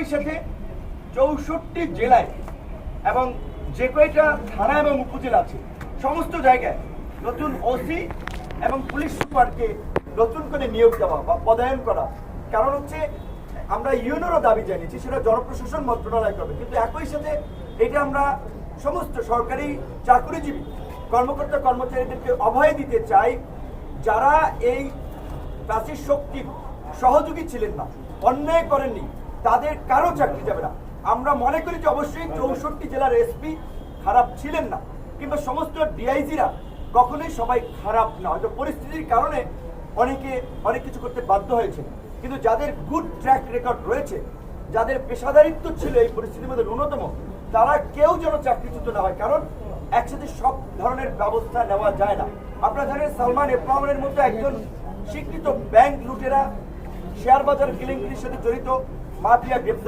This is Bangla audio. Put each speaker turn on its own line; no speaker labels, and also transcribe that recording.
একই সাথে 64 জেলায় এবং যে কয়টা থানা এবং উপজেলা আছে সমস্ত জায়গায় নতুন ওসি এবং পুলিশ সুপারকে নতুন করে নিয়োগ দেওয়া বা পদায়ন করা। কারণ হচ্ছে আমরা ইউনোরও দাবি জানিয়েছি, সেটা জনপ্রশাসন মন্ত্রণালয় করবে, কিন্তু একই সাথে এটা আমরা সমস্ত সরকারি চাকরিজীবী কর্মকর্তা কর্মচারীদেরকে অভয় দিতে চাই, যারা এই প্রাচীর শক্তির সহযোগী ছিলেন না, অন্যায় করেননি, তাদের কারো চাকরি যাবে না। আমরা মনে করি যে অবশ্যই 64 জেলার এসপি খারাপ ছিলেন না, কিংবা সমস্ত ডিআইজিরা কখনোই সবাই খারাপ না, হয়তো পরিস্থিতির কারণে অনেকে অনেক কিছু করতে বাধ্য হয়েছে, কিন্তু যাদের গুড ট্র্যাক রেকর্ড রয়েছে, যাদের পেশাদারিত্ব ছিল এই পরিস্থিতির মধ্যে ন্যূনতম, তারা কেউ যেন চাকরিচ্যুত না হয়। কারণ একসাথে সব ধরনের ব্যবস্থা নেওয়া যায় না। আপনারা জানেন সালমান এফ রহমানের মতো একজন স্বীকৃত ব্যাংক লুটেরা, শেয়ার বাজার কেলেঙ্কারির সাথে জড়িত মাফিয়া গ্রেপ্তার।